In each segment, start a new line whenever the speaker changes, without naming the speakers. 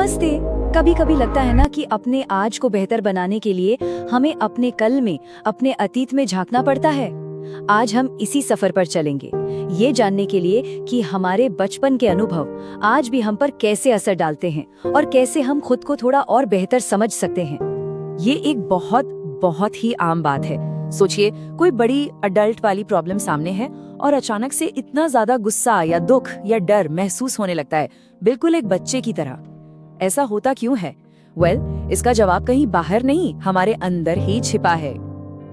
नमस्ते। कभी कभी लगता है ना कि अपने आज को बेहतर बनाने के लिए हमें अपने कल में, अपने अतीत में झांकना पड़ता है। आज हम इसी सफर पर चलेंगे, ये जानने के लिए कि हमारे बचपन के अनुभव आज भी हम पर कैसे असर डालते हैं और कैसे हम खुद को थोड़ा और बेहतर समझ सकते हैं।
ये एक बहुत ही आम बात है। सोचिए, कोई बड़ी अडल्ट वाली प्रॉब्लम सामने है और अचानक से इतना ज्यादा गुस्सा या दुख या डर महसूस होने लगता है, बिल्कुल एक बच्चे की तरह। ऐसा होता क्यों है? इसका जवाब कहीं बाहर नहीं, हमारे अंदर ही छिपा है।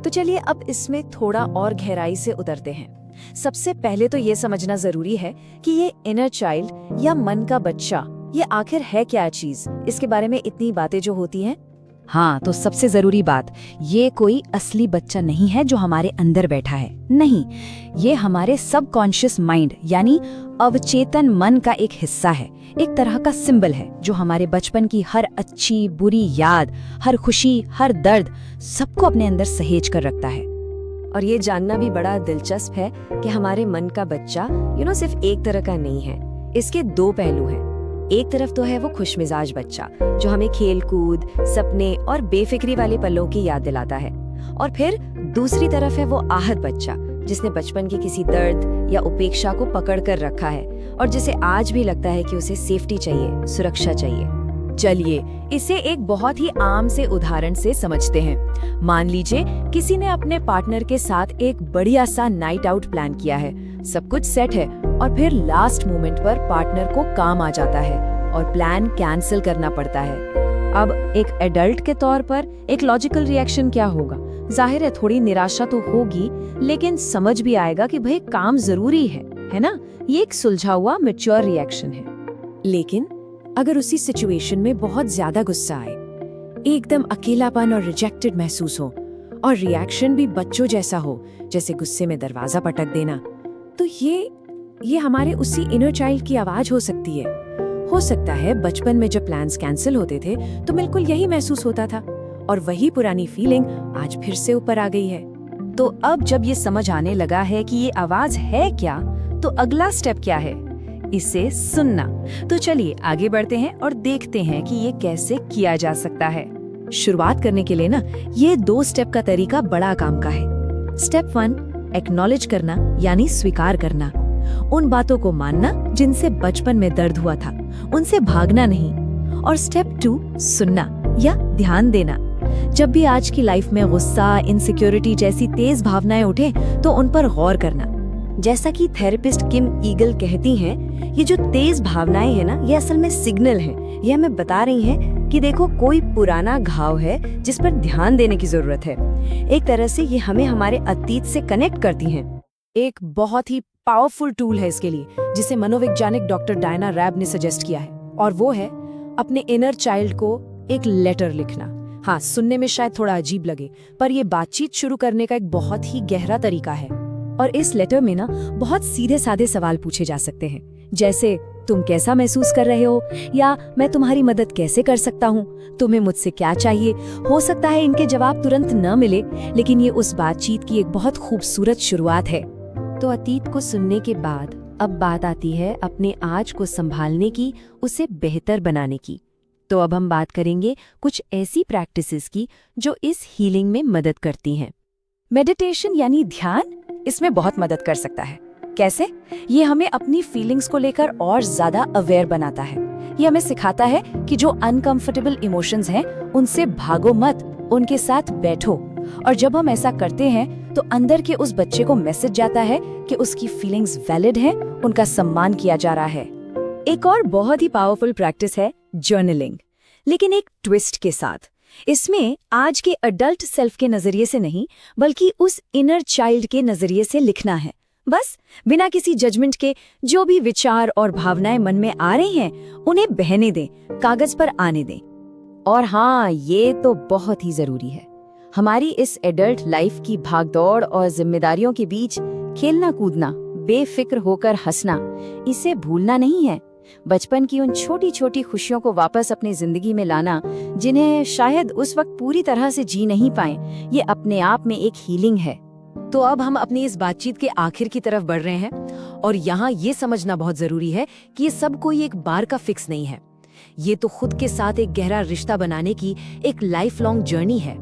तो चलिए अब इसमें थोड़ा और गहराई से उतरते हैं। सबसे पहले तो ये समझना जरूरी है कि ये इनर चाइल्ड या मन का बच्चा, ये आखिर है क्या चीज। इसके बारे में इतनी बातें जो होती हैं।
हाँ, तो सबसे जरूरी बात, ये कोई असली बच्चा नहीं है जो हमारे अंदर बैठा है। नहीं, ये हमारे सबकॉन्शियस माइंड यानी अवचेतन मन का एक हिस्सा है, एक तरह का सिंबल है जो हमारे बचपन की हर अच्छी बुरी याद, हर खुशी, हर दर्द, सबको अपने अंदर सहेज कर रखता है।
और ये जानना भी बड़ा दिलचस्प है कि हमारे मन का बच्चा सिर्फ एक तरह का नहीं है। इसके दो पहलू हैं। एक तरफ तो है वो खुशमिजाज बच्चा जो हमें खेल कूद, सपने और बेफिक्री वाले पलों की याद दिलाता है, और फिर दूसरी तरफ है वो आहत बच्चा जिसने बचपन के किसी दर्द या उपेक्षा को पकड़ कर रखा है और जिसे आज भी लगता है कि उसे सेफ्टी चाहिए, सुरक्षा चाहिए।
चलिए इसे एक बहुत ही आम से उदाहरण से समझते हैं। मान लीजिए किसी ने अपने पार्टनर के साथ एक बढ़िया सा नाइट आउट प्लान किया है, सब कुछ सेट है, और फिर लास्ट मोमेंट पर पार्टनर को काम आ जाता है और प्लान कैंसिल करना पड़ता है। अब एक एडल्ट के तौर पर एक लॉजिकल रिएक्शन क्या होगा? जाहिर है थोड़ी निराशा तो होगी, लेकिन समझ भी आएगा कि भाई काम जरूरी है ना? ये एक सुलझा हुआ मैच्योर रिएक्शन है।
लेकिन अगर उसी सिचुएशन में बहुत ज्यादा गुस्सा आए, एकदम अकेलापन और रिजेक्टेड महसूस हो और रिएक्शन भी बच्चों जैसा हो, जैसे गुस्से में दरवाजा पटक देना, तो ये हमारे उसी इनर चाइल्ड की आवाज हो सकती है। हो सकता है बचपन में जब प्लान्स कैंसिल होते थे तो बिल्कुल यही महसूस होता था और वही पुरानी फीलिंग आज फिर से ऊपर आ गई है।
तो अब जब ये समझ आने लगा है कि ये आवाज है क्या, तो अगला स्टेप क्या है? इसे सुनना। तो चलिए आगे बढ़ते हैं और देखते हैं कि ये कैसे किया जा सकता है।
शुरुआत करने के लिए ना, ये 2 स्टेप का तरीका बड़ा काम का है। स्टेप 1, एक्नॉलेज करना यानी स्वीकार करना। उन बातों को मानना जिनसे बचपन में दर्द हुआ था, उनसे भागना नहीं। और स्टेप 2, सुनना या ध्यान देना। जब भी आज की लाइफ में गुस्सा, इनसिक्योरिटी जैसी तेज भावनाएं उठे तो उन पर गौर करना। जैसा कि थेरेपिस्ट किम ईगल कहती हैं, ये जो तेज भावनाएं हैं ना, ये असल में सिग्नल हैं। ये हमें बता रही हैं कि देखो कोई पुराना घाव है जिस पर ध्यान देने की जरूरत है। एक तरह से ये हमें हमारे अतीत से कनेक्ट करती हैं।
एक बहुत ही पावरफुल टूल है इसके लिए, जिसे मनोवैज्ञानिक डॉक्टर डायना रैब ने सजेस्ट किया है, और वो है अपने इनर चाइल्ड को एक लेटर लिखना। हाँ, सुनने में शायद थोड़ा अजीब लगे, पर ये बातचीत शुरू करने का एक बहुत ही गहरा तरीका है। और इस लेटर में ना बहुत सीधे साधे सवाल पूछे जा सकते हैं, जैसे तुम कैसा महसूस कर रहे हो, या मैं तुम्हारी मदद कैसे कर सकता हूँ, तुम्हें मुझसे क्या चाहिए। हो सकता है इनके जवाब तुरंत न मिले, लेकिन ये उस बातचीत की एक बहुत खूबसूरत शुरुआत है।
तो अतीत को सुनने के बाद अब बात आती है अपने आज को संभालने की, उसे बेहतर बनाने की। तो अब हम बात करेंगे कुछ ऐसी प्रैक्टिसेस की जो इस हीलिंग में मदद करती हैं।
मेडिटेशन यानी ध्यान इसमें बहुत मदद कर सकता है। कैसे? ये हमें अपनी फीलिंग्स को लेकर और ज्यादा अवेयर बनाता है। ये हमें सिखाता है कि जो अनकंफर्टेबल इमोशंस हैं, उनसे भागो मत, उनके साथ बैठो। और जब हम ऐसा करते हैं तो अंदर के उस बच्चे को मैसेज जाता है कि उसकी फीलिंग्स वैलिड हैं, उनका सम्मान किया जा रहा है। एक और बहुत ही पावरफुल प्रैक्टिस है जर्नलिंग, लेकिन एक ट्विस्ट के साथ। इसमें आज के अडल्ट सेल्फ के नजरिए से नहीं, बल्कि उस इनर चाइल्ड के नजरिए से लिखना है। बस बिना किसी जजमेंट के जो भी विचार और भावनाएं मन में आ रही हैं, उन्हें बहने दें, कागज पर आने दें। और हाँ, ये तो बहुत ही जरूरी है। हमारी इस एडल्ट लाइफ की भागदौड़ और जिम्मेदारियों के बीच खेलना कूदना, बेफिक्र होकर हंसना, इसे भूलना नहीं है। बचपन की उन छोटी छोटी खुशियों को वापस अपनी जिंदगी में लाना, जिन्हें शायद उस वक्त पूरी तरह से जी नहीं पाए, ये अपने आप में एक हीलिंग है।
तो अब हम अपनी इस बातचीत के आखिर की तरफ बढ़ रहे हैं, और यहाँ ये समझना बहुत जरूरी है कि ये सब कोई एक बार का फिक्स नहीं है। ये तो खुद के साथ एक गहरा रिश्ता बनाने की एक लाइफ लॉन्ग जर्नी है।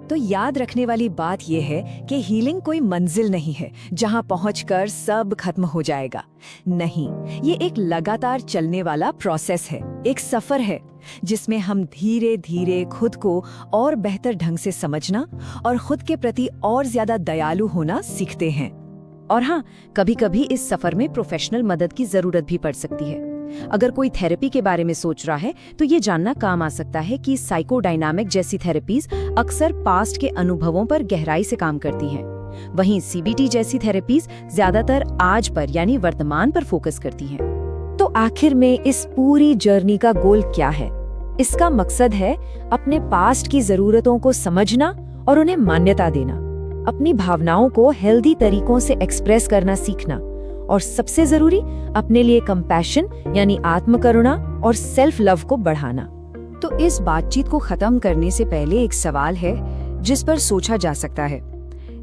तो याद रखने वाली बात यह है कि हीलिंग कोई मंजिल नहीं है जहां पहुंचकर सब खत्म हो जाएगा। नहीं, ये एक लगातार चलने वाला प्रोसेस है, एक सफर है जिसमें हम धीरे धीरे खुद को और बेहतर ढंग से समझना और खुद के प्रति और ज्यादा दयालु होना सीखते हैं।
और हाँ, कभी-कभी इस सफर में प्रोफेशनल मदद की जरूरत भी पड़ सकती है। अगर कोई थेरेपी के बारे में सोच रहा है तो ये जानना काम आ सकता है कि साइकोडायनामिक जैसी थेरेपीज अक्सर पास्ट के अनुभवों पर गहराई से काम करती हैं। वहीं सीबीटी जैसी थेरेपीज ज्यादातर आज पर यानी वर्तमान पर फोकस करती हैं। तो आखिर में इस पूरी जर्नी का गोल क्या है? इसका मकसद है अपने पास्ट की जरूरतों को समझना और उन्हें मान्यता देना, अपनी भावनाओं को हेल्दी तरीकों से एक्सप्रेस करना सीखना, और सबसे जरूरी अपने लिए कंपैशन यानी आत्मकरुणा और सेल्फ लव को बढ़ाना।
तो इस बातचीत को खत्म करने से पहले एक सवाल है जिस पर सोचा जा सकता है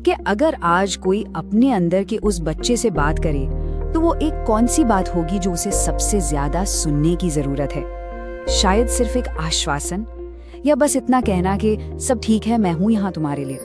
कि अगर आज कोई अपने अंदर के उस बच्चे से बात करे तो वो एक कौन सी बात होगी जो उसे सबसे ज्यादा सुनने की जरूरत है? शायद सिर्फ एक आश्वासन, या बस इतना कहना कि सब ठीक है, मैं हूं यहाँ तुम्हारे लिए।